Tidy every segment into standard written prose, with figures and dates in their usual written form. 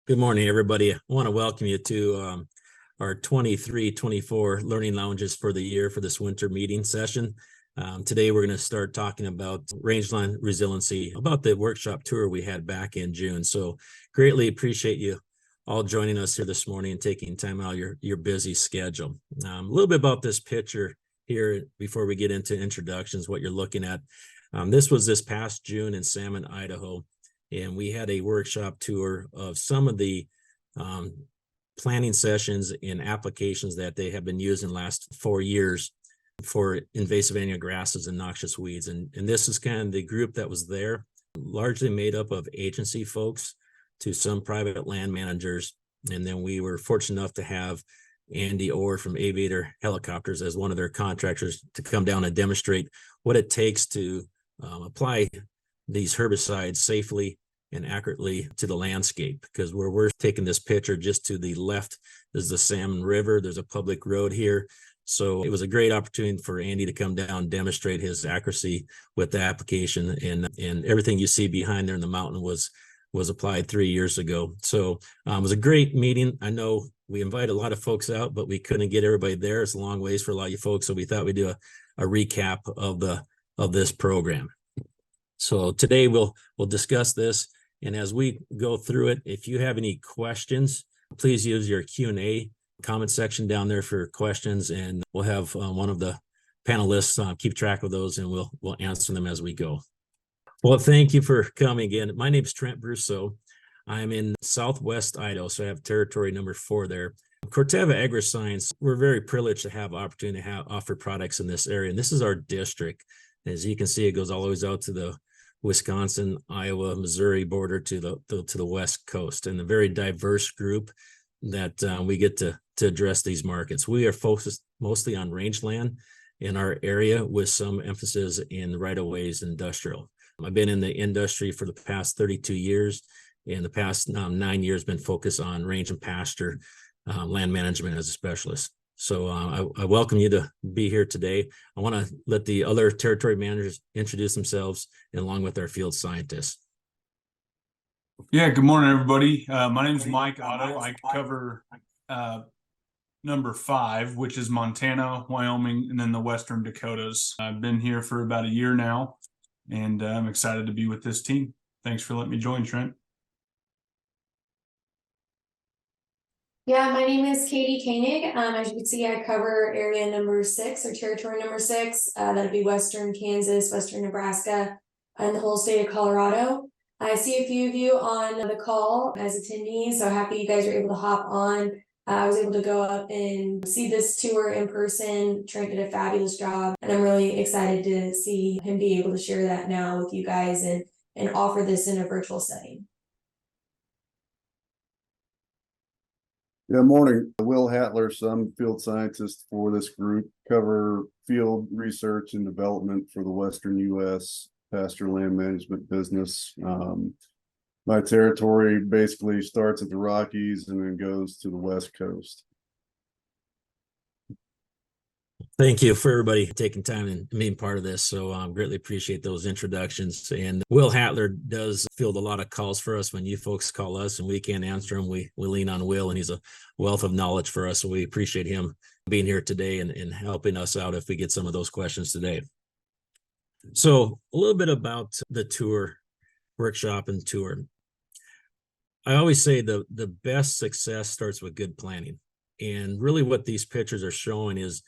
Good morning, everybody. I want to welcome you to our 23-24 Learning Lounges for the year for this winter meeting session. Today, we're going to start talking about Rangeland Resiliency, about the workshop tour we had back in June. So greatly appreciate you all joining us here this morning and taking time out of your busy schedule. A little bit about this picture here before we get into introductions, what you're looking at. This was this past June in Salmon, Idaho. And we had a workshop tour of some of the planning sessions and applications that they have been using the last 4 years for invasive annual grasses and noxious weeds. And this is kind of the group that was there, largely made up of agency folks to some private land managers. And then we were fortunate enough to have Andy Orr from Aviator Helicopters as one of their contractors to come down and demonstrate what it takes to apply these herbicides safely and accurately to the landscape. Because where we're taking this picture, just to the left is the Salmon River. There's a public road here. So it was a great opportunity for Andy to come down and demonstrate his accuracy with the application. And everything you see behind there in the mountain was applied 3 years ago. So it was a great meeting. I know we invited a lot of folks out, but we couldn't get everybody there. It's a long ways for a lot of you folks. So we thought we'd do a recap of this program. So today we'll discuss this, and as we go through it, if you have any questions, please use your Q&A comment section down there for questions, and we'll have one of the panelists keep track of those, and we'll answer them as we go. Well, thank you for coming again. My name is Trent Brousseau. I'm in Southwest Idaho, so I have territory number 4 there. Corteva AgriScience, we're very privileged to have opportunity to offer products in this area, and this is our district. As you can see, it goes all the way out to the Wisconsin, Iowa, Missouri border to the West Coast, and a very diverse group that we get to address these markets. We are focused mostly on rangeland in our area with some emphasis in right-of-ways industrial. I've been in the industry for the past 32 years, and the past 9 years been focused on range and pasture land management as a specialist. So I welcome you to be here today. I want to let the other territory managers introduce themselves, and along with our field scientists. Yeah, good morning, everybody. My name is Mike Otto. I cover number 5, which is Montana, Wyoming, and then the Western Dakotas. I've been here for about a year now, and I'm excited to be with this team. Thanks for letting me join, Trent. Yeah, my name is Katie Koenig. As you can see, I cover area number 6 or territory number 6. That'd be Western Kansas, Western Nebraska, and the whole state of Colorado. I see a few of you on the call as attendees, so happy you guys are able to hop on. I was able to go up and see this tour in person. Trent did a fabulous job, and I'm really excited to see him be able to share that now with you guys and offer this in a virtual setting. Yeah, morning. Will Hatler, so I'm field scientist for this group, cover field research and development for the Western U.S. pasture land management business. My territory basically starts at the Rockies and then goes to the West Coast. Thank you for everybody taking time and being part of this. So greatly appreciate those introductions. And Will Hatler does field a lot of calls for us when you folks call us and we can't answer them. We lean on Will, and he's a wealth of knowledge for us. So we appreciate him being here today and helping us out if we get some of those questions today. So a little bit about the tour, workshop and tour. I always say the best success starts with good planning. And really what these pictures are showing is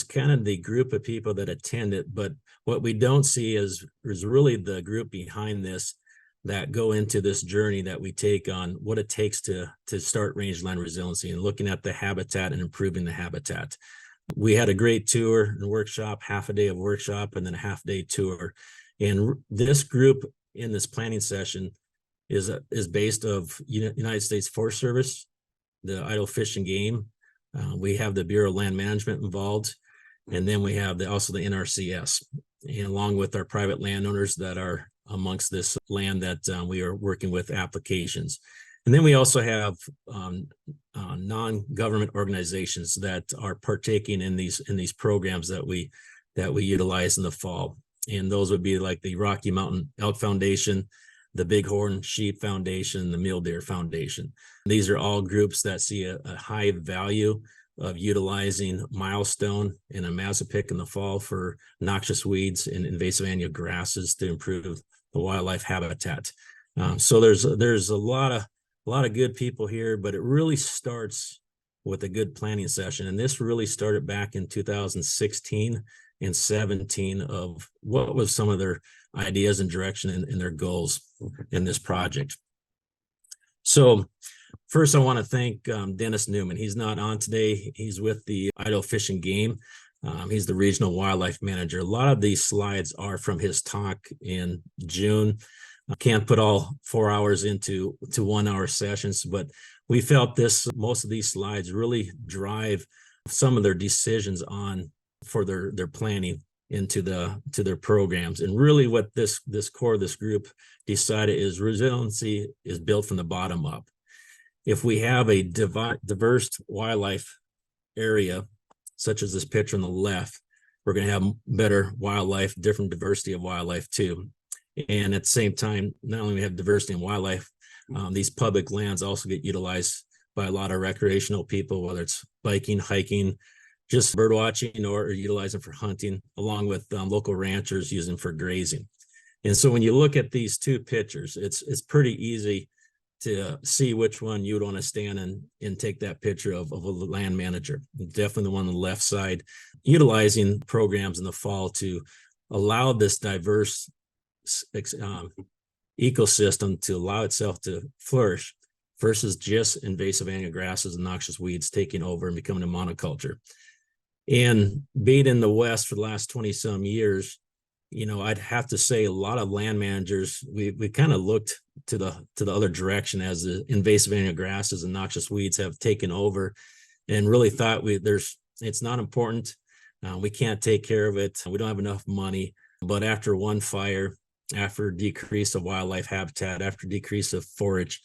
kind of the group of people that attend it, but what we don't see is really the group behind this that go into this journey that we take on what it takes to start rangeland resiliency and looking at the habitat and improving the habitat. We had a great tour and workshop, half a day of workshop and then a half day tour. And this group in this planning session is based of United States Forest Service, the Idaho Fish and Game. We have the Bureau of Land Management involved, and then we have also the NRCS, and along with our private landowners that are amongst this land that we are working with applications. And then we also have non-government organizations that are partaking in these programs that we utilize in the fall. And those would be like the Rocky Mountain Elk Foundation, the Bighorn Sheep Foundation, the Mule Deer Foundation. These are all groups that see a high value of utilizing milestone and a mazapick in the fall for noxious weeds and invasive annual grasses to improve the wildlife habitat. So there's a lot of good people here, but it really starts with a good planning session. And this really started back in 2016 and 17 of what was some of their ideas and direction and their goals in this project. So first, I want to thank Dennis Newman. He's not on today. He's with the Idaho Fish and Game. He's the regional wildlife manager. A lot of these slides are from his talk in June. I can't put all 4 hours into 1 hour sessions, but we felt most of these slides really drive some of their decisions for their planning into their programs. And really what this core of this group decided is resiliency is built from the bottom up. If we have a diverse wildlife area, such as this picture on the left, we're going to have better wildlife, different diversity of wildlife too. And at the same time, not only we have diversity in wildlife, these public lands also get utilized by a lot of recreational people, whether it's biking, hiking, just bird watching, or utilizing for hunting, along with local ranchers using for grazing. And so when you look at these two pictures, it's pretty easy to see which one you would want to stand and take that picture of a land manager. Definitely the one on the left side, utilizing programs in the fall to allow this diverse ecosystem to allow itself to flourish versus just invasive annual grasses and noxious weeds taking over and becoming a monoculture. And being in the West for the last 20 some years, I'd have to say a lot of land managers, we kind of looked to the other direction as the invasive annual grasses and noxious weeds have taken over, and really thought it's not important. We can't take care of it. We don't have enough money. But after one fire, after decrease of wildlife habitat, after decrease of forage,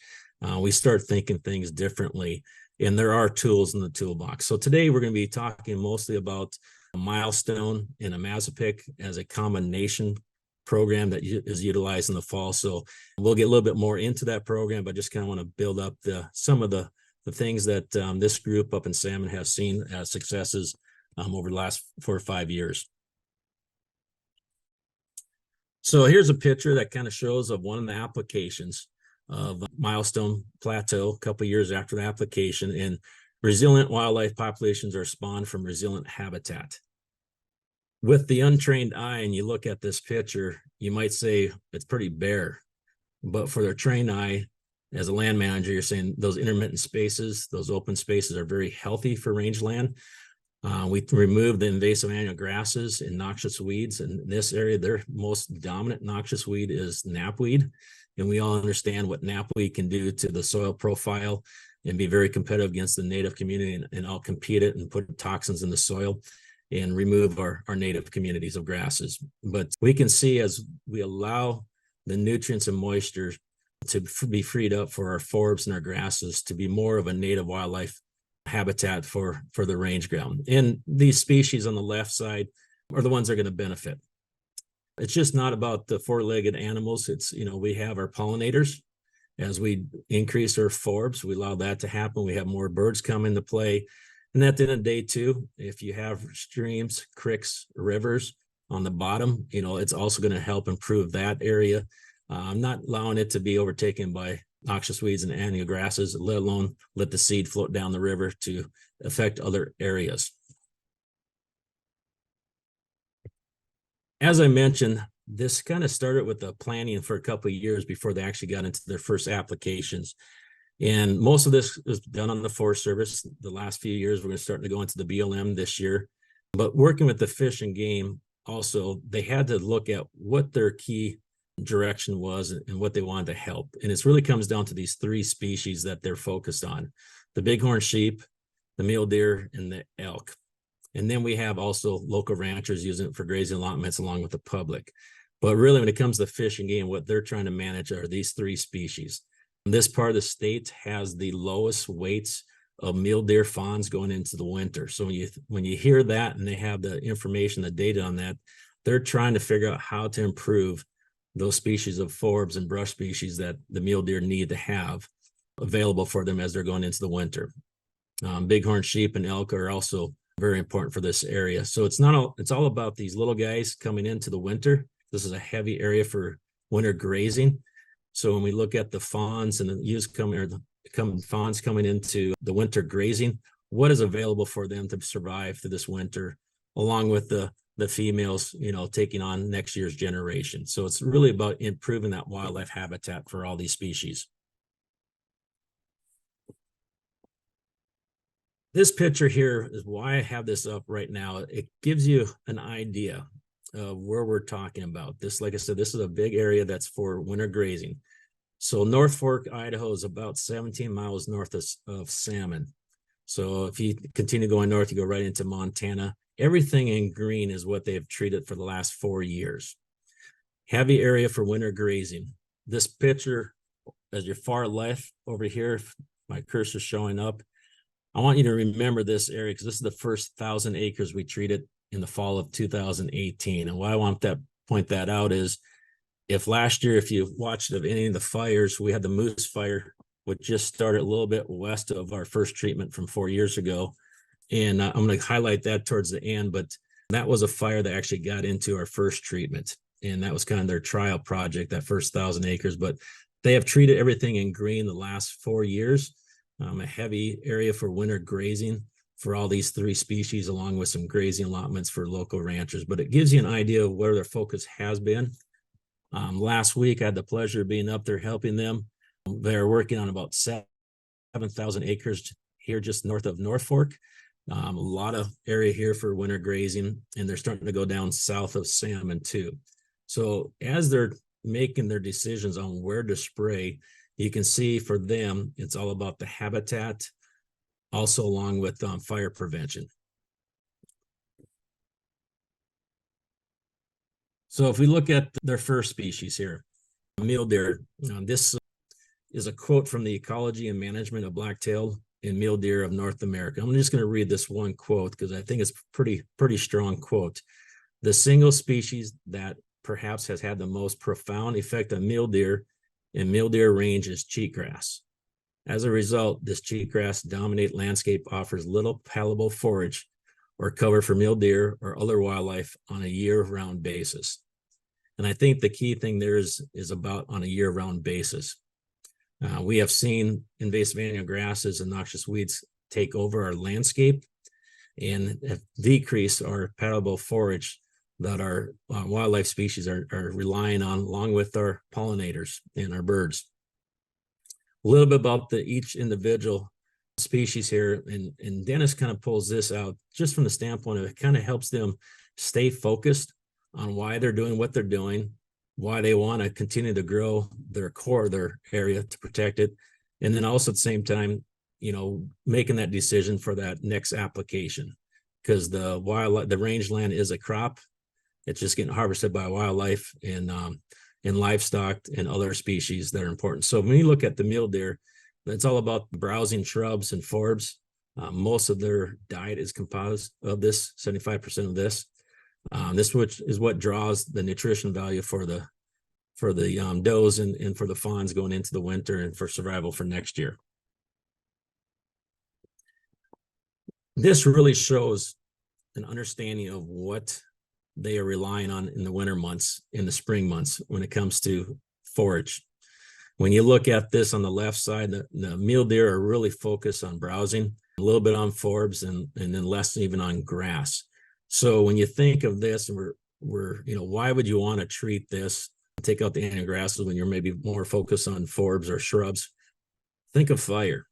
we start thinking things differently. And there are tools in the toolbox. So today we're going to be talking mostly about a milestone and a mazapick as a combination program that is utilized in the fall. So we'll get a little bit more into that program, but just kind of want to build up some of the things that this group up in Salmon has seen as successes over the last 4 or 5 years. So here's a picture that kind of shows of one of the applications of Milestone Plateau a couple of years after the application, and resilient wildlife populations are spawned from resilient habitat. With the untrained eye, and you look at this picture, you might say it's pretty bare, but for their trained eye, as a land manager, you're saying those intermittent spaces, those open spaces are very healthy for rangeland. We remove the invasive annual grasses and noxious weeds. In this area, their most dominant noxious weed is knapweed. And we all understand what knapweed can do to the soil profile and be very competitive against the native community and outcompete it and put toxins in the soil and remove our native communities of grasses. But we can see as we allow the nutrients and moisture to be freed up for our forbs and our grasses to be more of a native wildlife habitat for the range ground. And these species on the left side are the ones that are going to benefit. It's just not about the four-legged animals. It's, we have our pollinators. As we increase our forbs, we allow that to happen. We have more birds come into play. And at the end of the day too, if you have streams, creeks, rivers on the bottom, it's also going to help improve that area. I'm not allowing it to be overtaken by noxious weeds and annual grasses, let alone let the seed float down the river to affect other areas. As I mentioned, this kind of started with the planning for a couple of years before they actually got into their first applications. And most of this was done on the Forest Service. The last few years, we're going to start to go into the BLM this year. But working with the Fish and Game, also, they had to look at what their key direction was and what they wanted to help. And it really comes down to these 3 species that they're focused on: the bighorn sheep, the mule deer, and the elk. And then we have also local ranchers using it for grazing allotments along with the public. But really, when it comes to Fish and Game, what they're trying to manage are these 3 species. This part of the state has the lowest weights of mule deer fawns going into the winter. So when you hear that and they have the information, the data on that, they're trying to figure out how to improve those species of forbs and brush species that the mule deer need to have available for them as they're going into the winter. Bighorn sheep and elk are also very important for this area. So it's all about these little guys coming into the winter. This is a heavy area for winter grazing. So when we look at the fawns and the ewes fawns coming into the winter grazing, what is available for them to survive through this winter, along with the females, taking on next year's generation. So it's really about improving that wildlife habitat for all these species. This picture here is why I have this up right now. It gives you an idea of where we're talking about. This, like I said, this is a big area that's for winter grazing. So North Fork, Idaho is about 17 miles north of Salmon. So if you continue going north, you go right into Montana. Everything in green is what they have treated for the last 4 years. Heavy area for winter grazing. This picture, as your far left over here, my cursor showing up, I want you to remember this area because this is the first 1,000 acres we treated in the fall of 2018. And why I want to point that out is if last year, if you watched of any of the fires, we had the Moose Fire, which just started a little bit west of our first treatment from 4 years ago. And I'm going to highlight that towards the end, but that was a fire that actually got into our first treatment. And that was kind of their trial project, that first 1,000 acres. But they have treated everything in green the last 4 years. A heavy area for winter grazing for all these 3 species, along with some grazing allotments for local ranchers. But it gives you an idea of where their focus has been. Last week, I had the pleasure of being up there helping them. They're working on about 7,000 acres here just north of North Fork. A lot of area here for winter grazing, and they're starting to go down south of Salmon too. So as they're making their decisions on where to spray, you can see for them, it's all about the habitat, also along with fire prevention. So if we look at their first species here, mule deer, this is a quote from the Ecology and Management of Black-tailed and Mule Deer of North America. I'm just going to read this one quote because I think it's pretty strong quote. The single species that perhaps has had the most profound effect on mule deer and mule deer range is cheatgrass. As a result, this cheatgrass dominate landscape offers little palatable forage or cover for mule deer or other wildlife on a year-round basis. And I think the key thing there is about on a year-round basis. We have seen invasive annual grasses and noxious weeds take over our landscape and have decreased our palatable forage that our wildlife species are relying on, along with our pollinators and our birds. A little bit about each individual species here, and Dennis kind of pulls this out just from the standpoint of it kind of helps them stay focused on why they're doing what they're doing, why they want to continue to grow their core, their area to protect it. And then also at the same time, making that decision for that next application, because the rangeland is a crop. It's just getting harvested by wildlife and livestock and other species that are important. So when you look at the mule deer, it's all about browsing shrubs and forbs. Most of their diet is composed of this, 75% of this. This which is what draws the nutrition value for the does and for the fawns going into the winter and for survival for next year. This really shows an understanding of what they are relying on in the winter months, in the spring months, when it comes to forage. When you look at this on the left side, the mule deer are really focused on browsing, a little bit on forbs, and then less even on grass. So when you think of this, and why would you want to treat this, take out the annual grasses when you're maybe more focused on forbs or shrubs? Think of fire.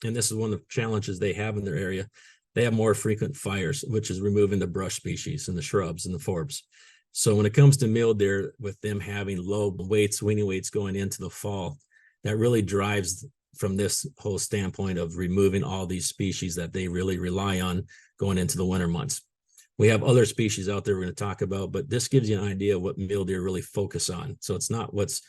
And this is one of the challenges they have in their area. They have more frequent fires, which is removing the brush species and the shrubs and the forbs. So when it comes to mule deer, with them having low weights, weaning weights going into the fall, that really drives from this whole standpoint of removing all these species that they really rely on going into the winter months. We have other species out there we're going to talk about, but this gives you an idea of what mule deer really focus on. So it's not what's,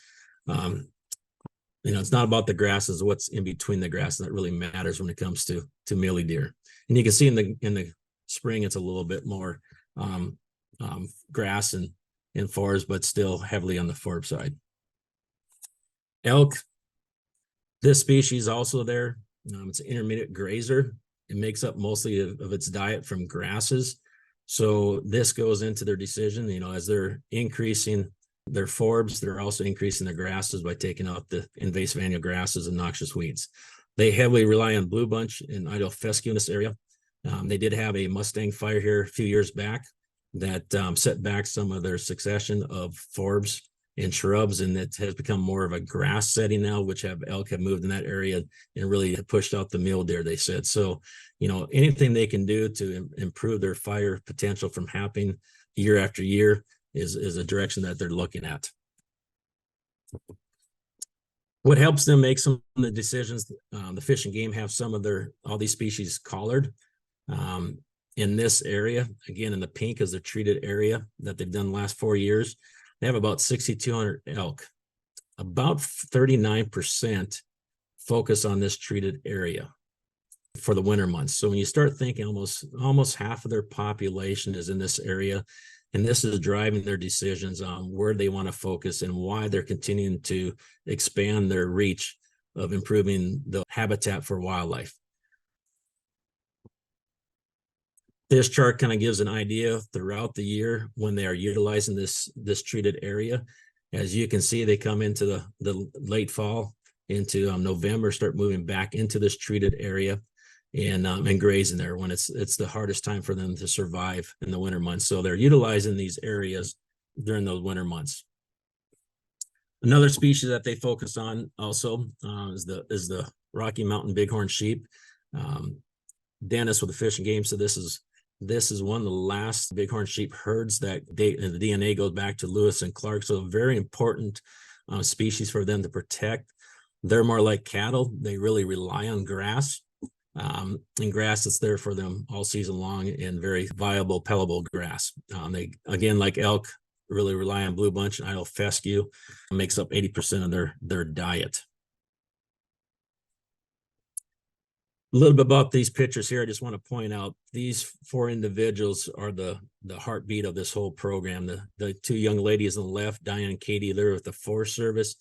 it's not about the grasses, what's in between the grass that really matters when it comes to mule deer. And you can see in the spring, it's a little bit more grass and in fours, but still heavily on the forb side. Elk, this species also there. It's an intermediate grazer. It makes up mostly of its diet from grasses. So this goes into their decision, as they're increasing their forbs, they're also increasing their grasses by taking out the invasive annual grasses and noxious weeds. They heavily rely on blue bunch and idle fescue in this area. They did have a Mustang fire here a few years back that set back some of their succession of forbs and shrubs, and it has become more of a grass setting now, which elk have moved in that area and really pushed out the mule deer, they said. So, anything they can do to improve their fire potential from happening year after year is a direction that they're looking at. What helps them make some of the decisions, the Fish and Game have some of all these species collared. In this area, again, in the pink is the treated area that they've done the last 4 years. They have about 6,200 elk. About 39% focus on this treated area for the winter months. So when you start thinking almost half of their population is in this area, and this is driving their decisions on where they want to focus and why they're continuing to expand their reach of improving the habitat for wildlife. This chart kind of gives an idea throughout the year when they are utilizing this treated area. As you can see, they come into the late fall into November, start moving back into this treated area and grazing there when it's the hardest time for them to survive in the winter months. So they're utilizing these areas during those winter months. Another species that they focus on also is the Rocky Mountain Bighorn sheep. Dennis with the Fish and Game, so this is one of the last bighorn sheep herds that the DNA goes back to Lewis and Clark. So a very important species for them to protect. They're more like cattle. They really rely on grass, and grass that's there for them all season long, and very viable, pellable grass. They, again, like elk, really rely on blue bunch and idle fescue. It makes up 80% of their diet. A little bit about these pictures here. I just want to point out these 4 individuals are the heartbeat of this whole program. The 2 young ladies on the left, Diane and Katie, they're with the Forest Service.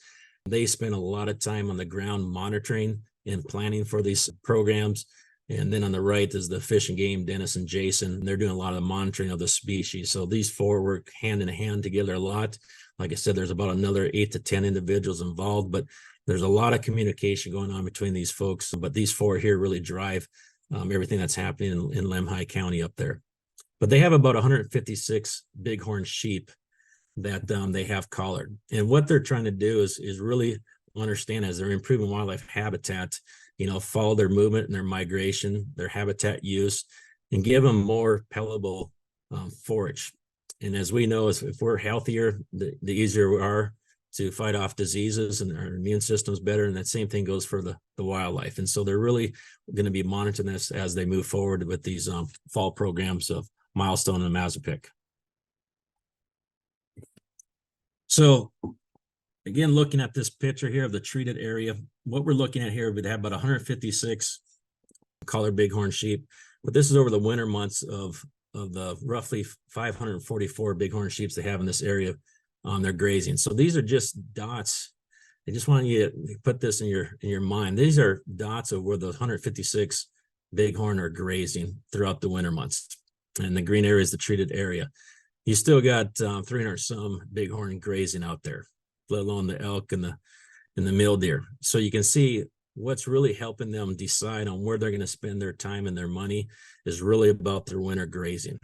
They spend a lot of time on the ground monitoring and planning for these programs. And then on the right is the Fish and Game, Dennis and Jason. They're doing a lot of the monitoring of the species. So these 4 work hand in hand together a lot. Like I said, there's about another 8 to 10 individuals involved, but there's a lot of communication going on between these folks, but these 4 here really drive everything that's happening in Lemhi County up there. But they have about 156 bighorn sheep that they have collared. And what they're trying to do is really understand, as they're improving wildlife habitat, follow their movement and their migration, their habitat use, and give them more pellable forage. And as we know, if we're healthier, the easier we are to fight off diseases, and our immune system's better. And that same thing goes for the wildlife. And so they're really going to be monitoring this as they move forward with these fall programs of Milestone and Mazepik. So again, looking at this picture here of the treated area, what we're looking at here, we'd have about 156 collared bighorn sheep, but this is over the winter months of the roughly 544 bighorn sheep they have in this area on their grazing. So these are just dots. I just want you to put this in your mind. These are dots of where the 156 bighorn are grazing throughout the winter months. And the green area is the treated area. You still got 300 some bighorn grazing out there, let alone the elk and the mule deer. So you can see what's really helping them decide on where they're going to spend their time and their money is really about their winter grazing.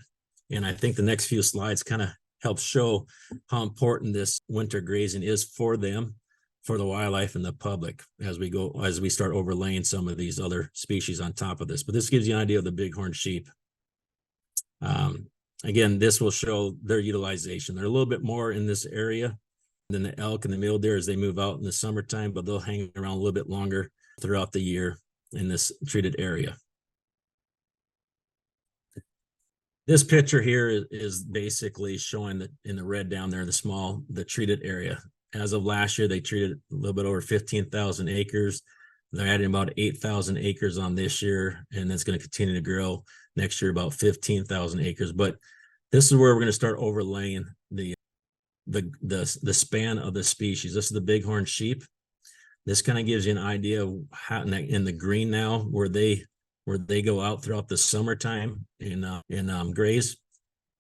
And I think the next few slides kind of helps show how important this winter grazing is for them, for the wildlife and the public as we start overlaying some of these other species on top of this. But this gives you an idea of the bighorn sheep. Again, this will show their utilization. They're a little bit more in this area than the elk and the mule deer as they move out in the summertime, but they'll hang around a little bit longer throughout the year in this treated area. This picture here is basically showing that in the red down there, the treated area. As of last year, they treated a little bit over 15,000 acres. They're adding about 8,000 acres on this year, and it's going to continue to grow next year, about 15,000 acres. But this is where we're going to start overlaying the the span of the species. This is the bighorn sheep. This kind of gives you an idea of how in the green now where they go out throughout the summertime and graze.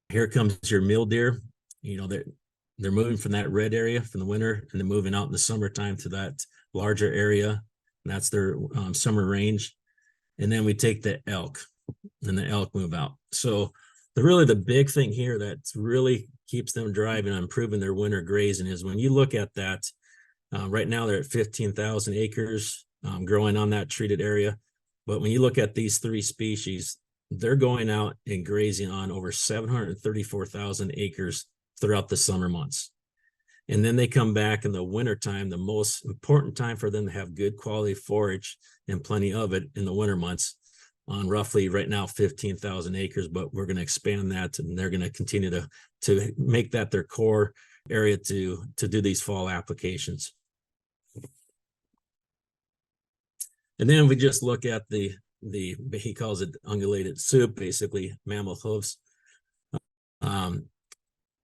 Here comes your mule deer. You know, they're moving from that red area from the winter, and they're moving out in the summertime to that larger area. And that's their summer range. And then we take the elk, and the elk move out. So the big thing here that really keeps them driving and improving their winter grazing is when you look at that, right now they're at 15,000 acres growing on that treated area. But when you look at these three species, they're going out and grazing on over 734,000 acres throughout the summer months. And then they come back in the wintertime, the most important time for them to have good quality forage and plenty of it in the winter months on roughly right now 15,000 acres, but we're going to expand that, and they're going to continue to make that their core area to do these fall applications. And then we just look at he calls it ungulated soup, basically mammal hooves.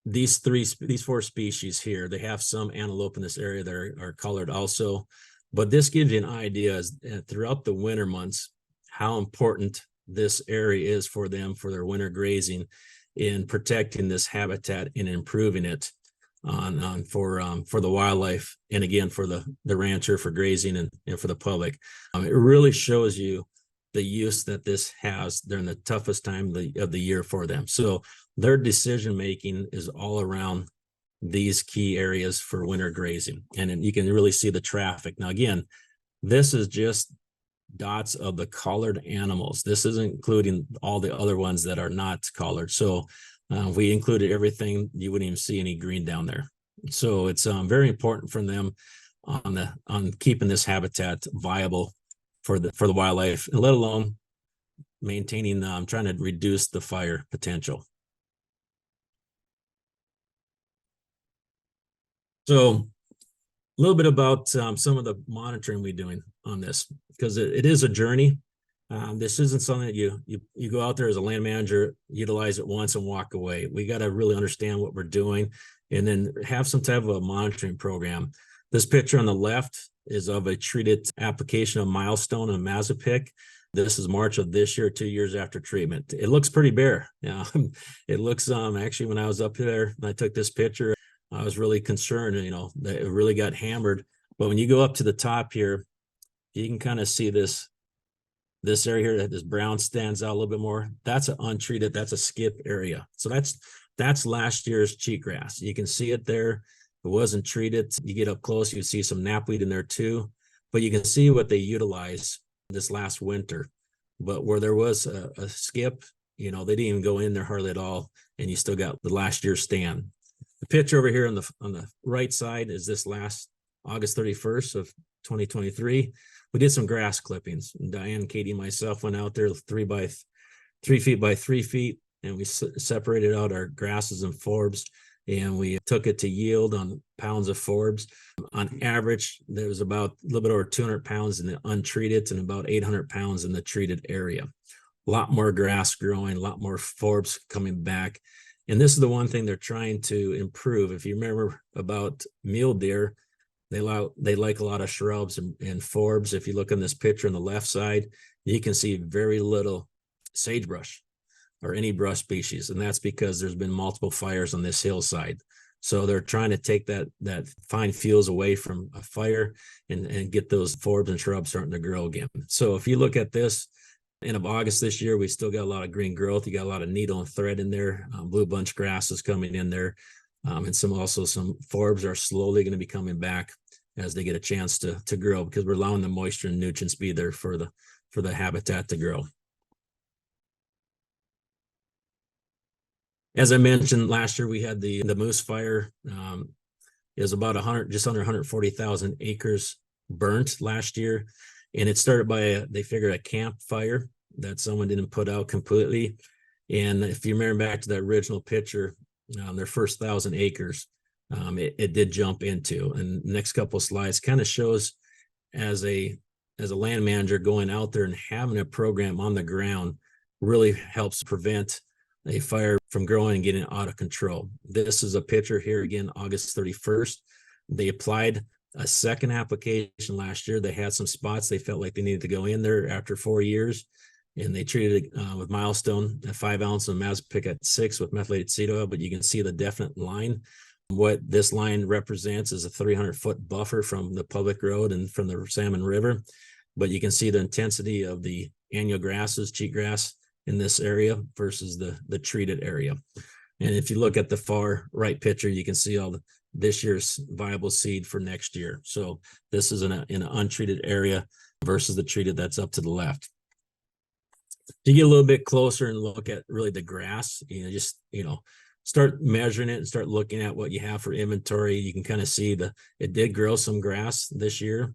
These four species here, they have some antelope in this area that are colored also, but this gives you an idea throughout the winter months how important this area is for them for their winter grazing in protecting this habitat and improving it for the wildlife, and again for the rancher, for grazing, and for the public. It really shows you the use that this has during the toughest time of the year for them. So their decision making is all around these key areas for winter grazing, and you can really see the traffic. Now again, this is just dots of the collared animals. This isn't including all the other ones that are not collared. So if we included everything, you wouldn't even see any green down there. So it's very important for them on keeping this habitat viable for the wildlife, and let alone maintaining, trying to reduce the fire potential. So a little bit about some of the monitoring we're doing on this, because it is a journey. This isn't something that you go out there as a land manager, utilize it once and walk away. We got to really understand what we're doing, and then have some type of a monitoring program. This picture on the left is of a treated application of milestone and Mazapic. This is March of this year, 2 years after treatment. It looks pretty bare. Yeah, it looks actually, when I was up there and I took this picture, I was really concerned, that it really got hammered. But when you go up to the top here, you can kind of see this area here, that this brown stands out a little bit more. That's an untreated, that's a skip area. So that's last year's cheatgrass. You can see it there. It wasn't treated. You get up close, you see some knapweed in there too, but you can see what they utilized this last winter. But where there was a skip, they didn't even go in there hardly at all, and you still got the last year's stand. The picture over here on the right side is this last August 31st of 2023. We did some grass clippings. Diane, Katie, and myself went out there 3 feet by 3 feet, and we separated out our grasses and forbs, and we took it to yield on pounds of forbs. On average, there was about a little bit over 200 pounds in the untreated and about 800 pounds in the treated area. A lot more grass growing, a lot more forbs coming back. And this is the one thing they're trying to improve. If you remember about mule deer, they like a lot of shrubs and forbs. If you look on this picture on the left side, you can see very little sagebrush or any brush species. And that's because there's been multiple fires on this hillside. So they're trying to take that fine fuels away from a fire and get those forbs and shrubs starting to grow again. So if you look at this, end of August this year, we still got a lot of green growth. You got a lot of needle and thread in there. Blue bunch grass is coming in there. And some forbs are slowly going to be coming back as they get a chance to grow, because we're allowing the moisture and nutrients to be there for the habitat to grow. As I mentioned, last year we had the moose fire. It was about just under 140,000 acres burnt last year. And it started by they figured a campfire that someone didn't put out completely. And if you remember back to that original picture, their first 1,000 acres, it did jump into. And the next couple of slides kind of shows as a land manager going out there and having a program on the ground really helps prevent a fire from growing and getting out of control. This is a picture here again, August 31st. They applied a second application last year. They had some spots they felt like they needed to go in there after 4 years, and they treated it with Milestone at 5 ounces and Mazapic at 6 with methylated seed oil. But you can see the definite line. What this line represents is a 300-foot buffer from the public road and from the Salmon River. But you can see the intensity of the annual grasses, cheatgrass in this area versus the treated area. And if you look at the far right picture, you can see all this year's viable seed for next year. So this is in an untreated area versus the treated that's up to the left. To get a little bit closer and look at really the grass, start measuring it and start looking at what you have for inventory. You can kind of see it did grow some grass this year.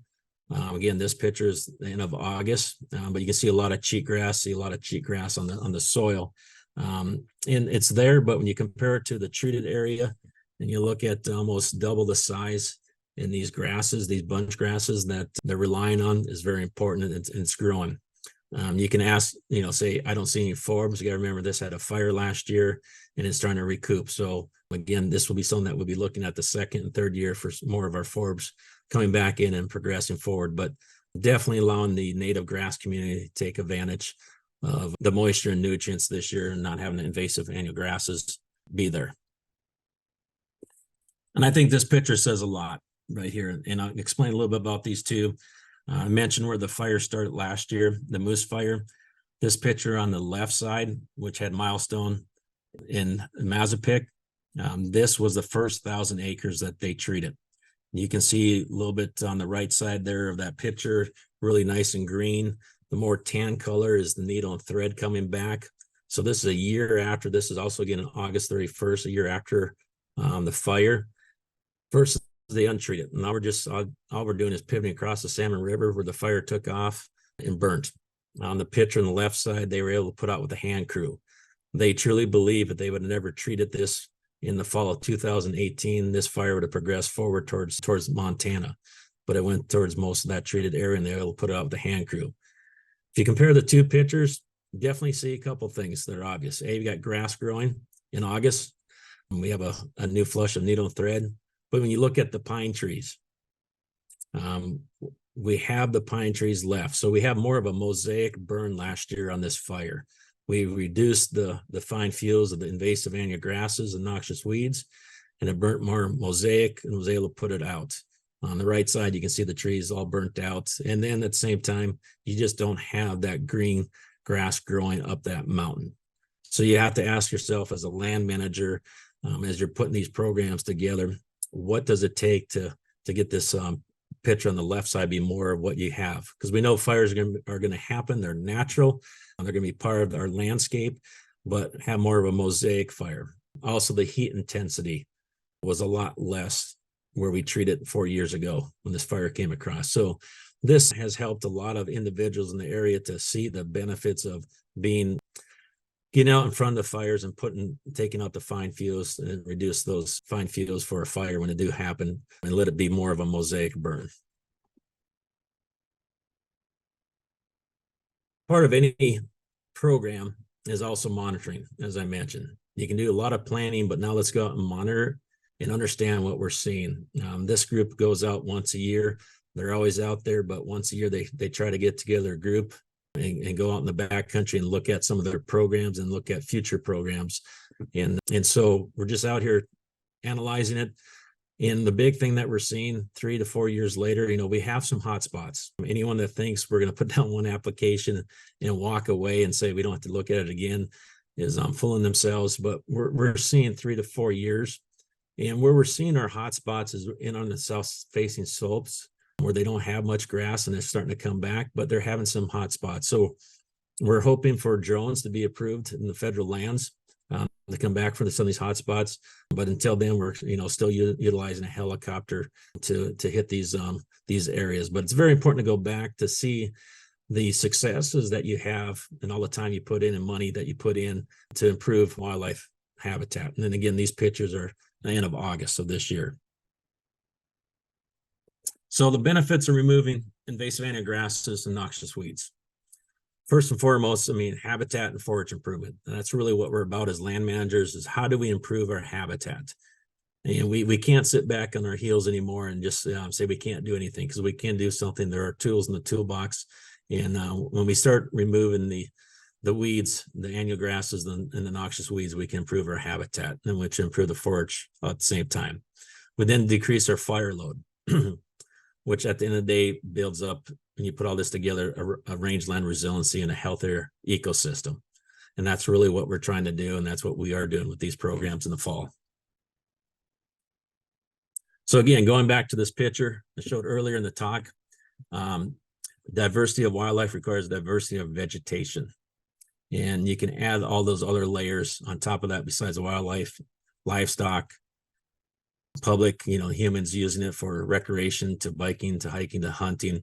Again, this picture is the end of August, but you can see a lot of cheatgrass, on the soil. And it's there, but when you compare it to the treated area and you look at almost double the size in these grasses, these bunch grasses that they're relying on is very important, and it's growing. You can ask, say, I don't see any forbs. You got to remember this had a fire last year and it's trying to recoup. So again, this will be something that we'll be looking at the second and third year for more of our forbs coming back in and progressing forward, but definitely allowing the native grass community to take advantage of the moisture and nutrients this year and not having the invasive annual grasses be there. And I think this picture says a lot right here. And I'll explain a little bit about these two. I mentioned where the fire started last year, the moose fire. This picture on the left side, which had Milestone in Mazapic, this was the first 1,000 acres that they treated. You can see a little bit on the right side there of that picture, really nice and green. The more tan color is the needle and thread coming back. So this is a year after. This is also again on August 31st, a year after the fire versus the untreated. Now all we're doing is pivoting across the Salmon River where the fire took off and burnt. On the picture on the left side, they were able to put out with the hand crew. They truly believe that they would have never treated this in the fall of 2018, this fire would have progressed forward towards Montana, but it went towards most of that treated area, and they were able to put it out with the hand crew. If you compare the two pictures, definitely see a couple things that are obvious. You got grass growing in August, and we have a new flush of needle and thread. But when you look at the pine trees, we have the pine trees left. So we have more of a mosaic burn last year on this fire. We reduced the fine fuels of the invasive annual grasses and noxious weeds, and it burnt more mosaic and was able to put it out. On the right side, you can see the trees all burnt out. And then at the same time, you just don't have that green grass growing up that mountain. So you have to ask yourself as a land manager, as you're putting these programs together, what does it take to get this picture on the left side be more of what you have? Because we know fires are going to happen. They're natural. They're going to be part of our landscape, but have more of a mosaic fire. Also, the heat intensity was a lot less where we treated 4 years ago when this fire came across. So this has helped a lot of individuals in the area to see the benefits of getting out in front of the fires and taking out the fine fuels and reduce those fine fuels for a fire when it do happen, and let it be more of a mosaic burn. Part of any program is also monitoring, as I mentioned. You can do a lot of planning, but now let's go out and monitor and understand what we're seeing. This group goes out once a year. They're always out there, but once a year they try to get together a group and go out in the backcountry and look at some of their programs and look at future programs. And so we're just out here analyzing it. And the big thing that we're seeing 3 to 4 years later, we have some hot spots. Anyone that thinks we're going to put down one application and walk away and say we don't have to look at it again is fooling themselves. But we're seeing 3 to 4 years. And where we're seeing our hot spots is in on the south-facing slopes where they don't have much grass and they're starting to come back, but they're having some hot spots. So we're hoping for drones to be approved in the federal lands to come back from some of these hot spots. But until then, we're still utilizing a helicopter to hit these areas. But it's very important to go back to see the successes that you have and all the time you put in and money that you put in to improve wildlife habitat. And then again, these pictures are the end of August of this year. So the benefits of removing invasive annual grasses and noxious weeds. First and foremost, I mean, habitat and forage improvement. And that's really what we're about as land managers, is how do we improve our habitat? And we can't sit back on our heels anymore and just say we can't do anything, because we can do something. There are tools in the toolbox. And when we start removing the weeds, the annual grasses and the noxious weeds, we can improve our habitat, and which improve the forage at the same time. We then decrease our fire load, which at the end of the day builds up, when you put all this together, a rangeland resiliency and a healthier ecosystem. And that's really what we're trying to do. And that's what we are doing with these programs in the fall. So again, going back to this picture I showed earlier in the talk, diversity of wildlife requires diversity of vegetation. And you can add all those other layers on top of that besides the wildlife, livestock, public, humans using it for recreation, to biking, to hiking, to hunting.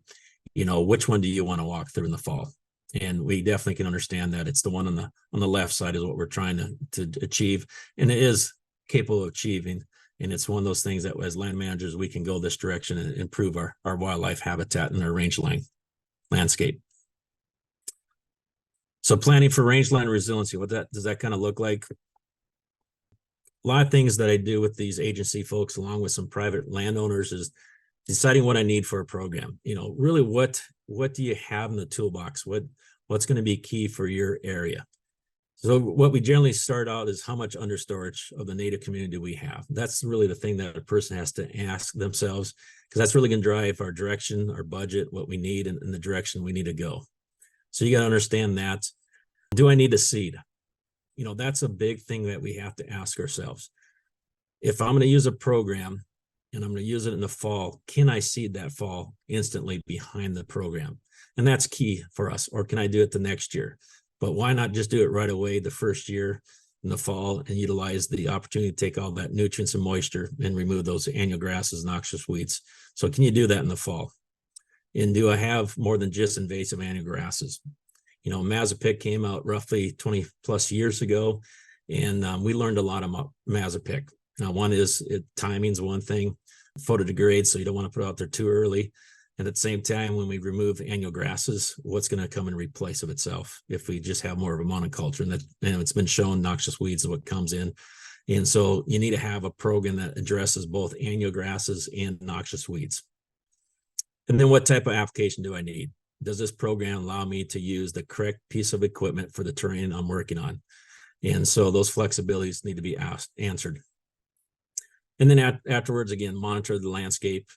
Which one do you want to walk through in the fall? And we definitely can understand that it's the one on the left side is what we're trying to achieve. And it is capable of achieving. And it's one of those things that as land managers, we can go this direction and improve our wildlife habitat and our rangeland landscape. So planning for rangeland resiliency, what does that kind of look like? A lot of things that I do with these agency folks, along with some private landowners, is deciding what I need for a program. Really what do you have in the toolbox? What's going to be key for your area? So what we generally start out is how much understorage of the native community do we have? That's really the thing that a person has to ask themselves, because that's really going to drive our direction, our budget, what we need, and the direction we need to go. So you got to understand that. Do I need to seed? That's a big thing that we have to ask ourselves. If I'm going to use a program and I'm going to use it in the fall, can I seed that fall instantly behind the program? And that's key for us. Or can I do it the next year? But why not just do it right away the first year in the fall and utilize the opportunity to take all that nutrients and moisture and remove those annual grasses, noxious weeds? So can you do that in the fall? And do I have more than just invasive annual grasses? Mazapick came out roughly 20 plus years ago, and we learned a lot about Mazapick. Now, one is timing's one thing, photodegrades, so you don't want to put it out there too early. And at the same time, when we remove annual grasses, what's going to come in replace of itself if we just have more of a monoculture? And it's been shown noxious weeds is what comes in. And so you need to have a program that addresses both annual grasses and noxious weeds. And then what type of application do I need? Does this program allow me to use the correct piece of equipment for the terrain I'm working on? And so those flexibilities need to be answered. And then afterwards, again, monitor the landscape,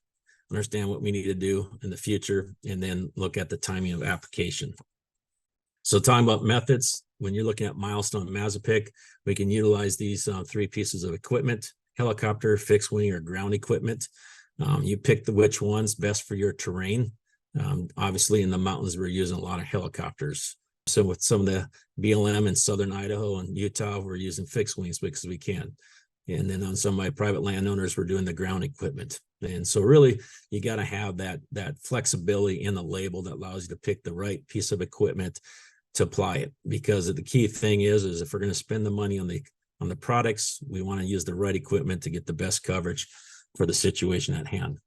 understand what we need to do in the future, and then look at the timing of application. So talking about methods, when you're looking at Milestone and Mazapick, we can utilize these three pieces of equipment: helicopter, fixed wing, or ground equipment. You pick which one's best for your terrain. Obviously in the mountains, we're using a lot of helicopters. So with some of the BLM in Southern Idaho and Utah, we're using fixed wings because we can. And then on some of my private landowners, we're doing the ground equipment. And so really, you got to have that flexibility in the label that allows you to pick the right piece of equipment to apply it. Because the key thing is if we're going to spend the money on the products, we want to use the right equipment to get the best coverage for the situation at hand.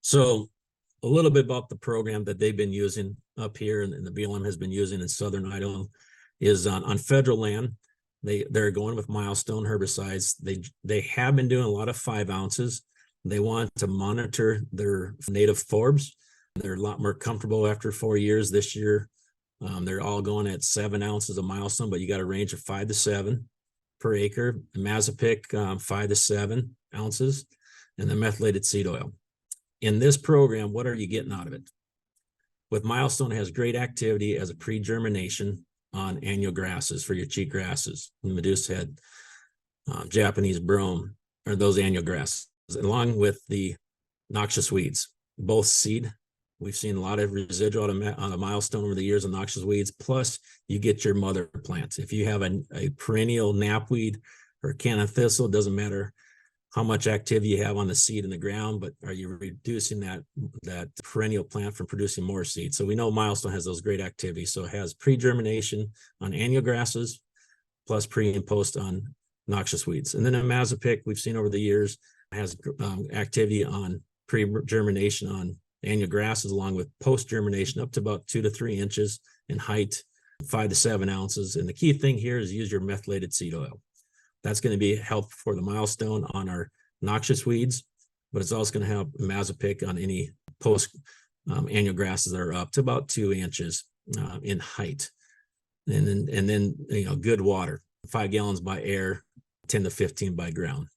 So a little bit about the program that they've been using up here and the BLM has been using in Southern Idaho is on federal land. They're going with Milestone herbicides. They have been doing a lot of 5 ounces. They want to monitor their native forbs. They're a lot more comfortable after 4 years. This year, they're all going at 7 ounces of Milestone, but you got a range of 5 to 7 per acre. Mazapick, 5 to 7 ounces, and the methylated seed oil. In this program, what are you getting out of it? With Milestone, it has great activity as a pre-germination on annual grasses for your cheat grasses, Medusa head, Japanese brome, or those annual grasses, along with the noxious weeds. Both seed. We've seen a lot of residual on a Milestone over the years of noxious weeds, plus you get your mother plants. If you have a perennial knapweed or canna thistle, it doesn't matter how much activity you have on the seed in the ground, but are you reducing that perennial plant from producing more seed? So we know Milestone has those great activities. So it has pre-germination on annual grasses, plus pre and post on noxious weeds. And then in Mazapick, we've seen over the years, has activity on pre-germination on annual grasses along with post germination up to about 2 to 3 inches in height, 5 to 7 ounces. And the key thing here is use your methylated seed oil. That's going to be helpful for the milestone on our noxious weeds, but it's also going to help Mazapick on any post annual grasses that are up to about 2 inches in height. And then good water, 5 gallons by air, 10 to 15 by ground.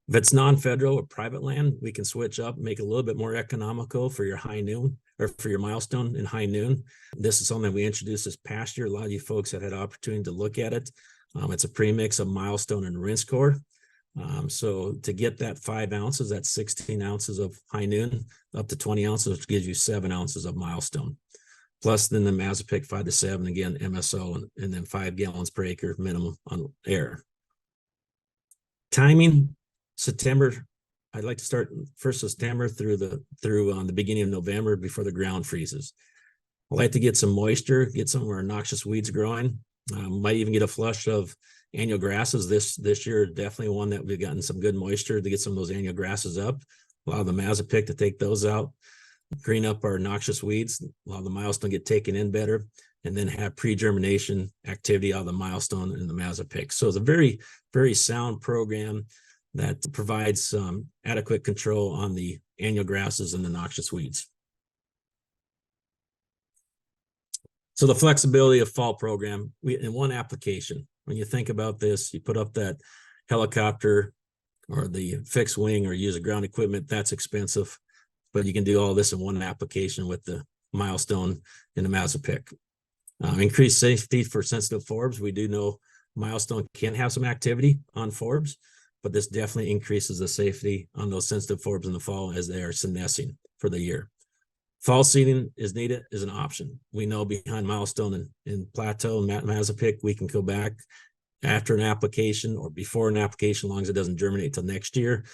If it's non-federal or private land, we can switch up, make it a little bit more economical for your high noon or for your milestone in high noon. This is something we introduced this past year. A lot of you folks have had opportunity to look at it. It's a premix of milestone and rinse core. So to get that 5 ounces, that's 16 ounces of high noon up to 20 ounces, which gives you 7 ounces of milestone. Plus then the Mazapick 5 to 7, again, MSO, and then 5 gallons per acre minimum on air. Timing, September, I'd like to start 1st of September through the beginning of November before the ground freezes. I like to get some moisture, get some of our noxious weeds growing. Might even get a flush of annual grasses. This year, definitely one that we've gotten some good moisture to get some of those annual grasses up. Allow the Mazapick to take those out, green up our noxious weeds, allow the milestone get taken in better, and then have pre-germination activity out of the milestone and the Mazapick. So it's a very, very sound program that provides adequate control on the annual grasses and the noxious weeds. So the flexibility of fall program, in one application, when you think about this, you put up that helicopter or the fixed wing or use a ground equipment, that's expensive, but you can do all this in one application with the milestone and the Mazapick. Increased safety for sensitive forbs. We do know milestone can have some activity on forbs, but this definitely increases the safety on those sensitive forbs in the fall as they are senescing for the year. Fall seeding is needed as an option. We know behind milestone and plateau and Mazapick, we can go back after an application or before an application, as long as it doesn't germinate till next year,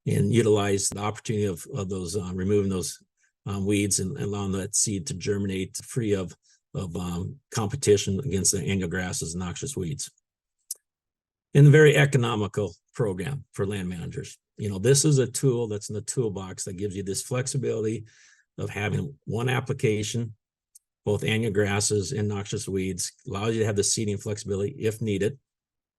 and utilize the opportunity of those removing those weeds and allowing that seed to germinate free of competition against the annual grasses and noxious weeds. And a very economical program for land managers. This is a tool that's in the toolbox that gives you this flexibility of having one application, both annual grasses and noxious weeds, allows you to have the seeding flexibility if needed.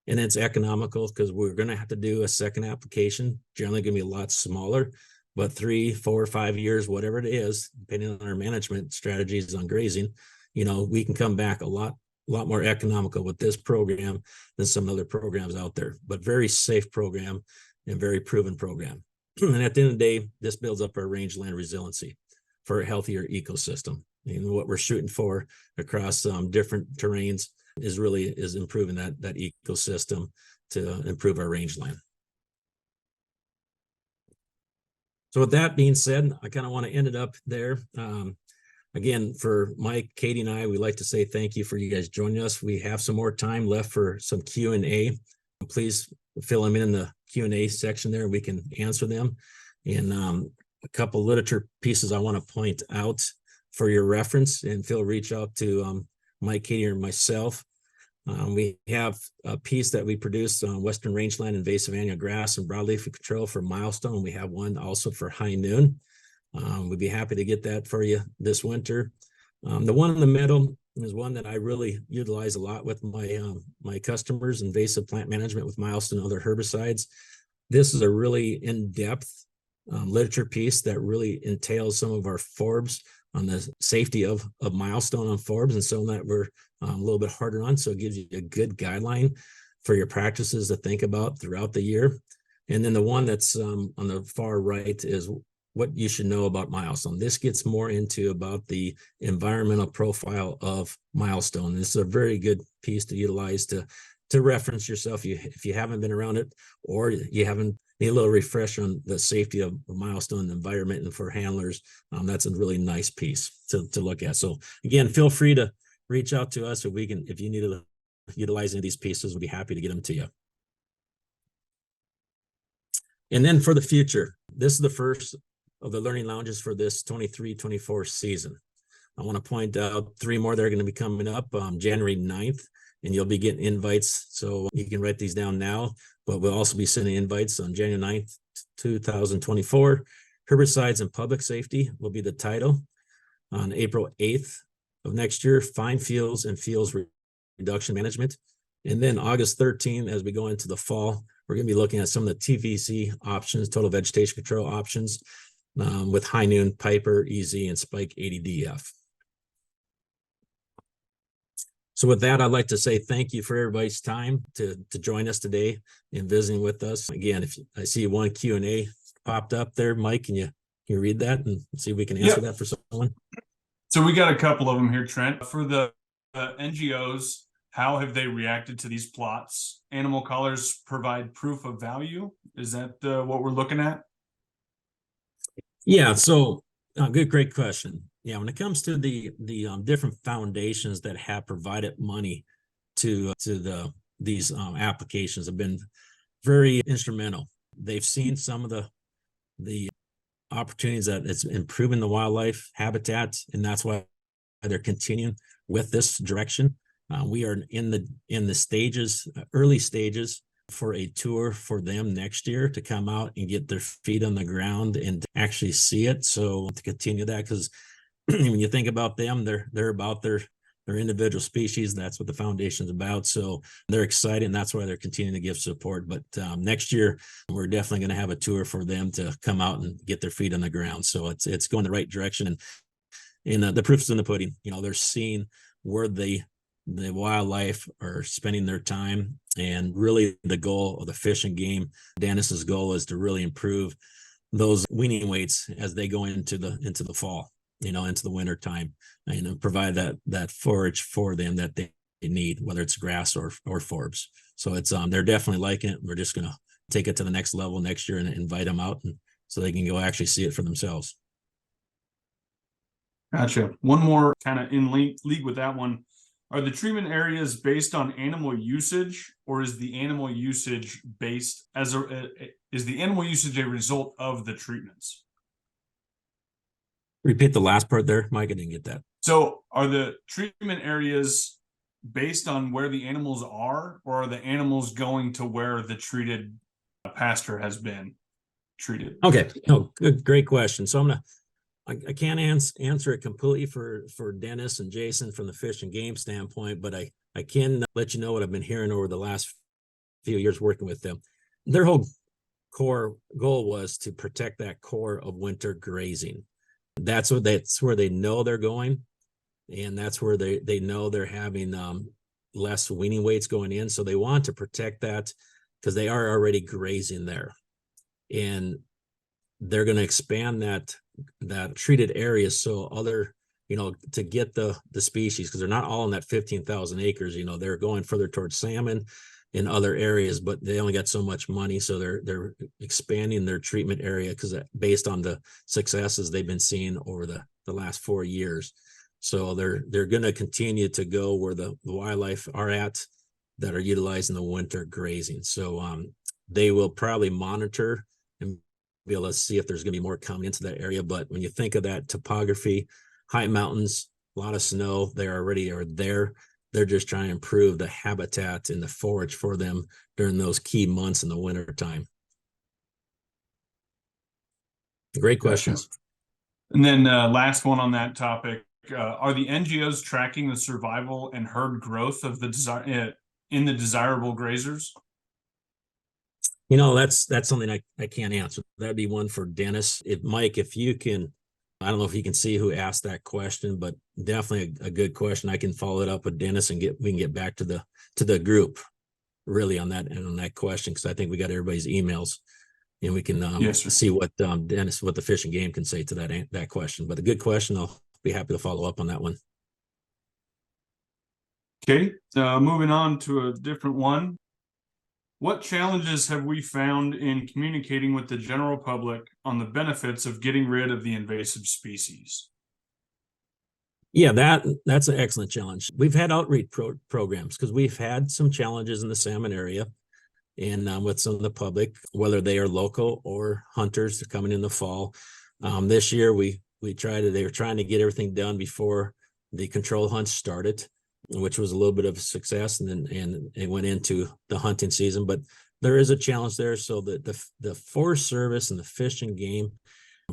And it's economical because we're going to have to do a second application, generally going to be a lot smaller, but 3, 4, 5 years, whatever it is, depending on our management strategies on grazing, we can come back a lot more economical with this program than some other programs out there, but very safe program and very proven program. And at the end of the day, this builds up our rangeland resiliency for a healthier ecosystem. And what we're shooting for across different terrains is improving that ecosystem to improve our rangeland. So with that being said, I kind of want to end it up there. Again, for Mike, Katie, and I, we'd like to say thank you for you guys joining us. We have some more time left for some Q&A. Please fill them in the Q&A section there. We can answer them. And a couple literature pieces I want to point out for your reference, and feel reach out to Mike, Katie, or myself. We have a piece that we produced on Western Rangeland invasive annual grass and broadleaf control for milestone. We have one also for high noon. We'd be happy to get that for you this winter. The one in the middle is one that I really utilize a lot with my customers, invasive plant management with milestone and other herbicides. This is a really in-depth literature piece that really entails some of our forbs on the safety of milestone on forbs, and some that we're a little bit harder on. So it gives you a good guideline for your practices to think about throughout the year. And then the one that's on the far right is what you should know about milestone. This gets more into about the environmental profile of milestone. This is a very good piece to utilize to reference yourself if you haven't been around it, or you haven't need a little refresh on the safety of milestone environment. And for handlers, that's a really nice piece to look at. So again, feel free to reach out to us if you need to utilize any of these pieces, we'll be happy to get them to you. And then for the future, this is the first of the learning lounges for this 23-24 season. I want to point out 3 more that are going to be coming up January 9th, and you'll be getting invites. So you can write these down now, but we'll also be sending invites on January 9th, 2024. Herbicides and Public Safety will be the title. On April 8th of next year, Fine Fuels and Fuels Reduction Management. And then August 13th, as we go into the fall, we're going to be looking at some of the TVC options, total vegetation control options, with High Noon, Piper, EZ, and Spike 80DF. So with that, I'd like to say thank you for everybody's time to join us today and visiting with us. Again, if I see one Q&A popped up there, Mike, can you read that and see if we can answer that for someone? So we got a couple of them here, Trent. For the NGOs, how have they reacted to these plots? Animal collars provide proof of value. Is that what we're looking at? Yeah, so great question. Yeah, when it comes to the different foundations that have provided money to these applications have been very instrumental. They've seen some of the opportunities that it's improving the wildlife habitat, and that's why they're continuing with this direction. We are in the stages, early stages, for a tour for them next year to come out and get their feet on the ground and actually see it. So to continue that, because when you think about them, they're about their individual species. That's what the foundation's about. So they're excited, and that's why they're continuing to give support. But next year, we're definitely going to have a tour for them to come out and get their feet on the ground. So it's going the right direction, and the proof's in the pudding. You know, they're seeing where the wildlife are spending their time, and really the goal of the Fish and Game, Dennis's goal is to really improve those weaning weights as they go into the fall, into the winter time, and provide that forage for them that they need, whether it's grass or forbs. So it's they're definitely liking it. We're just going to take it to the next level next year and invite them out, and so they can go actually see it for themselves. Gotcha. One more kind of in league with that one. Are the treatment areas based on animal usage, or is the animal usage based is the animal usage a result of the treatments? Repeat the last part there, Mike. I didn't get that. So are the treatment areas based on where the animals are, or are the animals going to where the treated pasture has been treated? Okay. No, great question. So I can't answer it completely for Dennis and Jason from the Fish and Game standpoint, but I can let you know what I've been hearing over the last few years working with them. Their whole core goal was to protect that core of winter grazing. That's where they know they're going, and that's where they know they're having less weaning weights going in. So they want to protect that because they are already grazing there, and they're going to expand that treated area so other, to get the species, because they're not all in that 15,000 acres. They're going further towards salmon in other areas, but they only got so much money, so they're expanding their treatment area because based on the successes they've been seeing over the last 4 years. So they're going to continue to go where the wildlife are at that are utilizing the winter grazing. So they will probably monitor and be able to see if there's going to be more coming into that area. But when you think of that topography, high mountains, a lot of snow, they already are there. They're just trying to improve the habitat and the forage for them during those key months in the winter time. Great questions. Gotcha. And then last one on that topic, are the NGOs tracking the survival and herd growth of the in the desirable grazers? That's something I can't answer. That'd be one for Dennis. Mike, if you can, I don't know if you can see who asked that question, but definitely a good question. I can follow it up with Dennis and we can get back to the group really on that question, because I think we got everybody's emails, and we can see what Dennis, what the Fish and Game can say to that question. But a good question. I'll be happy to follow up on that one. Okay, moving on to a different one. What challenges have we found in communicating with the general public on the benefits of getting rid of the invasive species? Yeah, that's an excellent challenge. We've had outreach programs because we've had some challenges in the salmon area, and with some of the public, whether they are local or hunters coming in the fall. This year they were trying to get everything done before the control hunts started, which was a little bit of a success, and it went into the hunting season. But there is a challenge there. So the Forest Service and the Fish and Game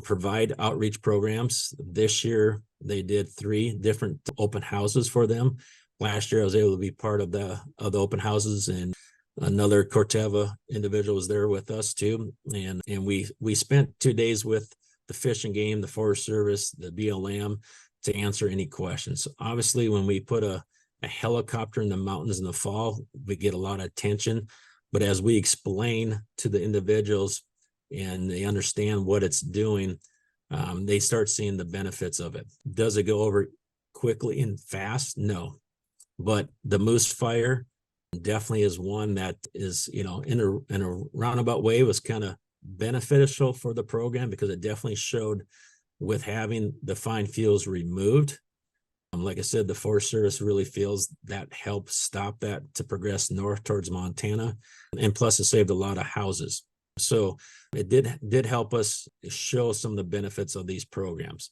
provide outreach programs. This year, they did 3 different open houses for them. Last year, I was able to be part of the open houses, and another Corteva individual was there with us too. And we spent 2 days with the Fish and Game, the Forest Service, the BLM to answer any questions. Obviously, when we put a helicopter in the mountains in the fall, we get a lot of attention. But as we explain to the individuals and they understand what it's doing, they start seeing the benefits of it. Does it go over quickly and fast? No. But the moose fire definitely is one that is, in a roundabout way, was kind of beneficial for the program, because it definitely showed with having the fine fuels removed. Like I said, the Forest Service really feels that helped stop that to progress north towards Montana. And plus it saved a lot of houses. So it did help us show some of the benefits of these programs.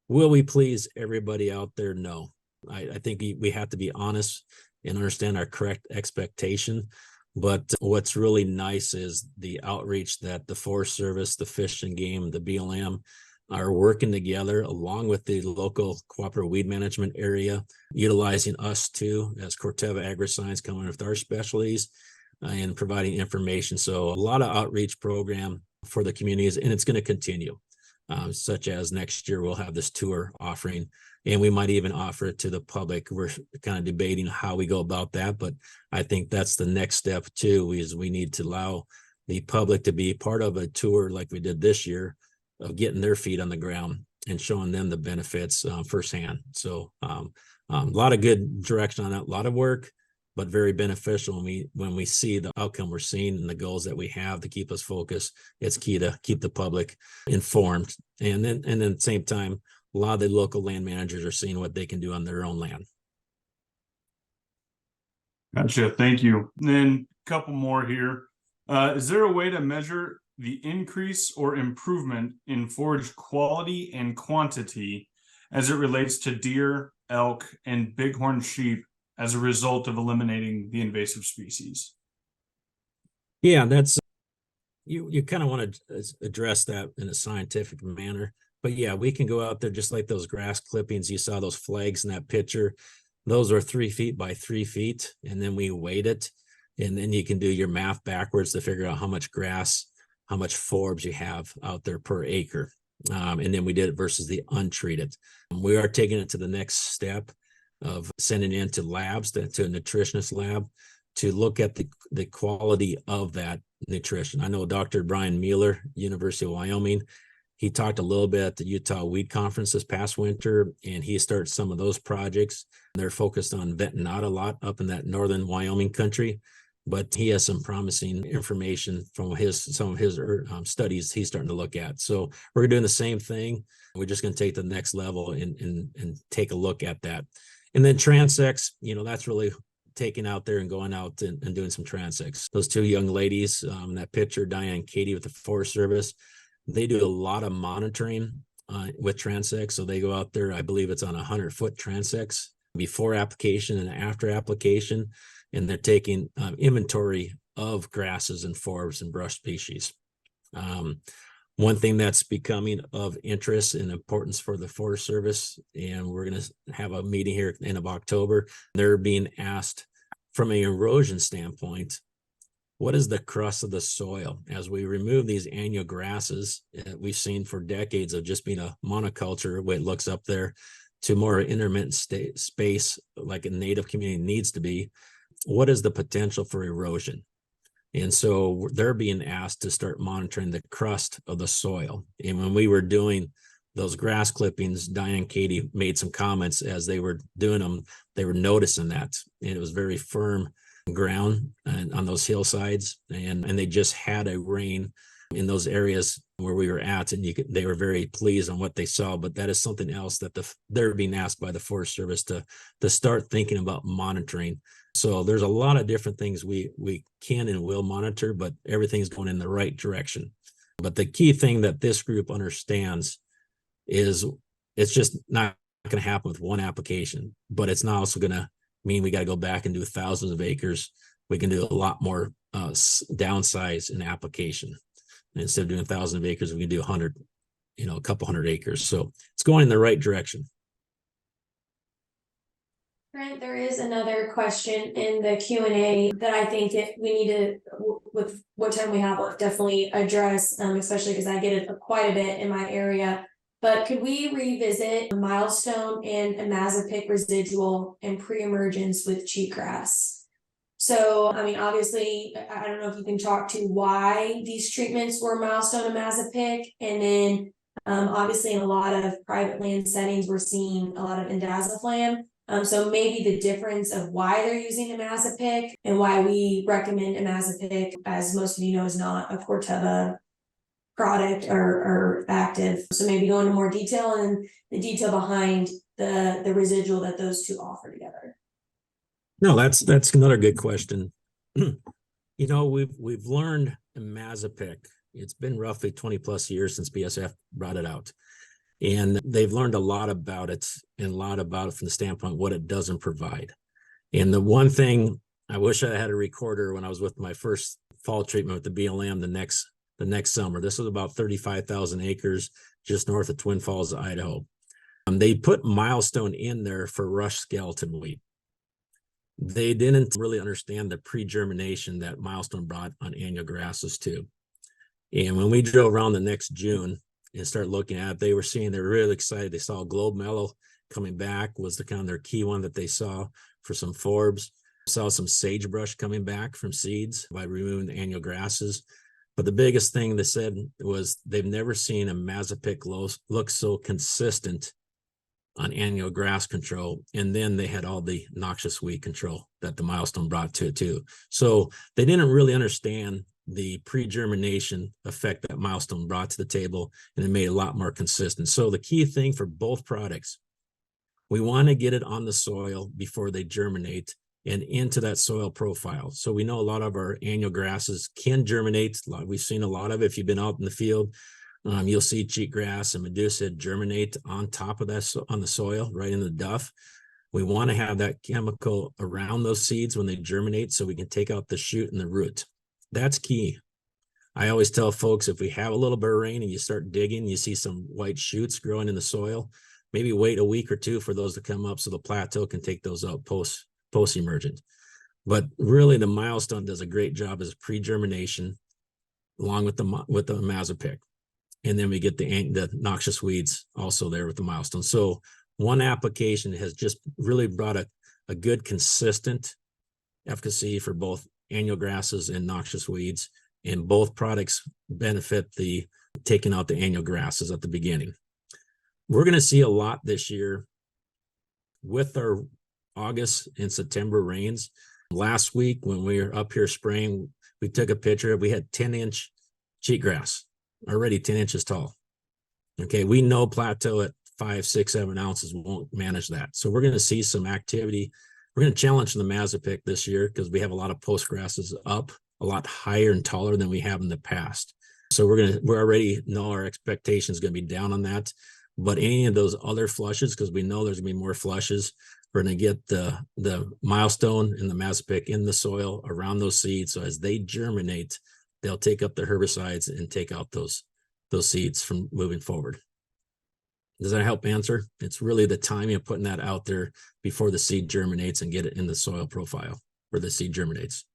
Will we please everybody out there? No. I think we have to be honest and understand our correct expectation. But what's really nice is the outreach that the Forest Service, the Fish and Game, the BLM are working together along with the local cooperative weed management area, utilizing us too as Corteva AgriScience, coming with our specialties and providing information. So a lot of outreach program for the communities, and it's going to continue. Such as next year, we'll have this tour offering, and we might even offer it to the public. We're kind of debating how we go about that, but I think that's the next step too, is we need to allow the public to be part of a tour like we did this year, of getting their feet on the ground and showing them the benefits firsthand. So a lot of good direction on that, a lot of work, but very beneficial when we see the outcome we're seeing and the goals that we have to keep us focused. It's key to keep the public informed. And then at the same time, a lot of the local land managers are seeing what they can do on their own land. Gotcha. Thank you. And then a couple more here. Is there a way to measure the increase or improvement in forage quality and quantity as it relates to deer, elk, and bighorn sheep as a result of eliminating the invasive species? Yeah, that's you kind of want to address that in a scientific manner. But yeah, we can go out there just like those grass clippings. You saw those flags in that picture. Those are 3 feet by 3 feet, and then we weight it, and then you can do your math backwards to figure out how much grass, how much forbs you have out there per acre. And then we did it versus the untreated. We are taking it to the next step of sending it into labs, to a nutritionist lab, to look at the quality of that nutrition. I know Dr. Brian Mueller, University of Wyoming, he talked a little bit at the Utah Weed Conference this past winter, and he started some of those projects. They're focused on Ventonat a lot up in that northern Wyoming country. But he has some promising information from some of his studies he's starting to look at. So we're doing the same thing. We're just going to take the next level and take a look at that. And then transects, that's really taking out there and going out and doing some transects. Those 2 young ladies in that picture, Diane and Katie with the Forest Service, they do a lot of monitoring with transects. So they go out there, I believe it's on 100-foot transects before application and after application. And they're taking inventory of grasses and forbs and brush species. One thing that's becoming of interest and importance for the Forest Service, and we're going to have a meeting here at the end of October, they're being asked from an erosion standpoint, what is the crust of the soil? As we remove these annual grasses, we've seen for decades of just being a monoculture, the way it looks up there, to more intermittent space like a native community needs to be. What is the potential for erosion? And so they're being asked to start monitoring the crust of the soil. And when we were doing those grass clippings, Diane and Katie made some comments as they were doing them. They were noticing that, and it was very firm ground and on those hillsides, and they just had a rain in those areas where we were at, and they were very pleased on what they saw. But that is something else that they're being asked by the Forest Service to start thinking about monitoring. So there's a lot of different things we can and will monitor, but everything's going in the right direction. But the key thing that this group understands is it's just not going to happen with one application, but it's not also going to mean we got to go back and do thousands of acres. We can do a lot more downsize in application. And instead of doing 1,000 acres, we can do 100 a couple hundred acres. So it's going in the right direction. Brent, there is another question in the Q&A that I think we need to, with what time we have left, definitely address, especially because I get it quite a bit in my area. But could we revisit a milestone and a Mazapick residual and pre-emergence with cheatgrass? So, I mean, obviously, I don't know if you can talk to why these treatments were milestone and Mazapick, and then obviously in a lot of private land settings, we're seeing a lot of indaziflam. So maybe the difference of why they're using imazapic and why we recommend imazapic, as most of you know, is not a Corteva product or active. So maybe go into more detail and the detail behind the residual that those two offer together. No, that's another good question. We've learned imazapic. It's been roughly 20 plus years since BSF brought it out. And they've learned a lot about it and a lot about it from the standpoint what it doesn't provide. And the one thing I wish I had a recorder when I was with my first fall treatment with the BLM the next summer. This was about 35,000 acres just north of Twin Falls, Idaho. They put milestone in there for rush skeleton weed. They didn't really understand the pre-germination that milestone brought on annual grasses too. And when we drove around the next June and start looking at it, they were really excited. They saw Globe Mellow coming back was the kind of their key one that they saw for some forbs. Saw some sagebrush coming back from seeds by removing the annual grasses. But the biggest thing they said was they've never seen a Mazapick look so consistent on annual grass control. And then they had all the noxious weed control that the milestone brought to it too. So they didn't really understand the pre-germination effect that milestone brought to the table, and it made it a lot more consistent. So the key thing for both products, we want to get it on the soil before they germinate and into that soil profile. So we know a lot of our annual grasses can germinate. We've seen a lot of it. If you've been out in the field, you'll see cheatgrass and medusa germinate on top of that, on the soil, right in the duff. We want to have that chemical around those seeds when they germinate so we can take out the shoot and the root. That's key. I always tell folks, if we have a little bit of rain and you start digging, you see some white shoots growing in the soil, maybe wait a week or two for those to come up so the plateau can take those out post-emergent. But really the milestone does a great job as pre-germination along with the Mazapick. And then we get the noxious weeds also there with the milestone. So one application has just really brought a good consistent efficacy for both annual grasses and noxious weeds, and both products benefit the taking out the annual grasses at the beginning. We're going to see a lot this year with our August and September rains. Last week when we were up here spraying, we took a picture. We had 10-inch cheatgrass, already 10 inches tall. Okay, we know plateau at 5, 6, 7 ounces won't manage that. So we're going to see some activity. We're going to challenge the Mazapick this year because we have a lot of post grasses up a lot higher and taller than we have in the past. So we already know our expectation is going to be down on that. But any of those other flushes, because we know there's going to be more flushes, we're going to get the milestone and the Mazapick in the soil around those seeds. So as they germinate, they'll take up the herbicides and take out those seeds from moving forward. Does that help answer? It's really the timing of putting that out there before the seed germinates and get it in the soil profile where the seed germinates.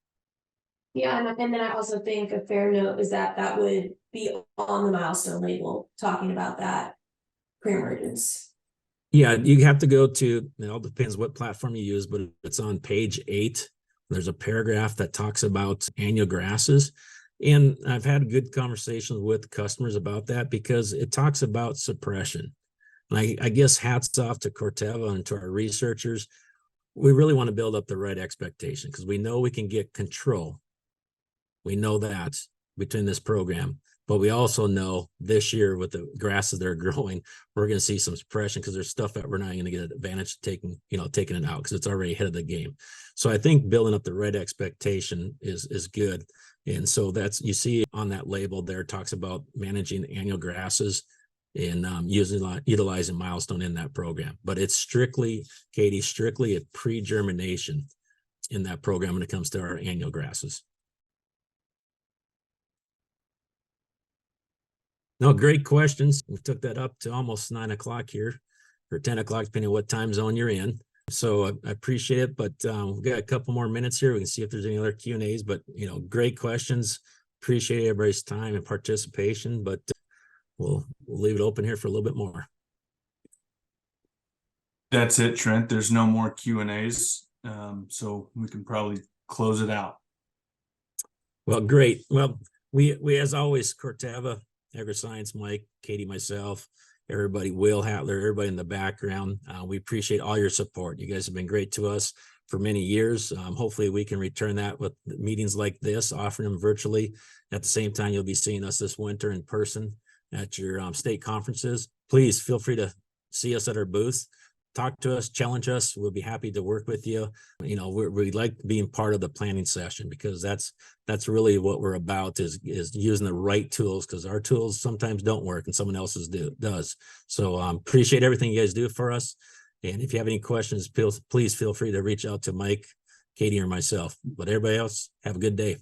Yeah, and then I also think a fair note is that would be on the milestone label talking about that pre-emergence. Yeah, you have to go to, it all depends what platform you use, but it's on page 8. There's a paragraph that talks about annual grasses. And I've had good conversations with customers about that because it talks about suppression. And I guess hats off to Corteva and to our researchers. We really want to build up the right expectation because we know we can get control. We know that between this program, but we also know this year with the grasses that are growing, we're going to see some suppression because there's stuff that we're not going to get an advantage of taking it out because it's already ahead of the game. So I think building up the right expectation is good. And so that's, you see on that label there, talks about managing annual grasses and utilizing milestone in that program. But it's strictly, Katie, strictly a pre-germination in that program when it comes to our annual grasses. No, great questions. We took that up to almost 9 o'clock here, or 10 o'clock, depending on what time zone you're in. So I appreciate it, but we've got a couple more minutes here. We can see if there's any other Q&As, but great questions. Appreciate everybody's time and participation, but we'll leave it open here for a little bit more. That's it, Trent. There's no more Q&As, so we can probably close it out. Well, great. Well, we as always, Corteva, AgriScience, Mike, Katie, myself, everybody, Will Hattler, everybody in the background. We appreciate all your support. You guys have been great to us for many years. Hopefully we can return that with meetings like this, offering them virtually. At the same time, you'll be seeing us this winter in person at your state conferences. Please feel free to see us at our booth. Talk to us, challenge us. We'll be happy to work with you. We like being part of the planning session, because that's really what we're about, is using the right tools, because our tools sometimes don't work and someone else's does. So appreciate everything you guys do for us. And if you have any questions, please feel free to reach out to Mike, Katie, or myself. But everybody else, have a good day.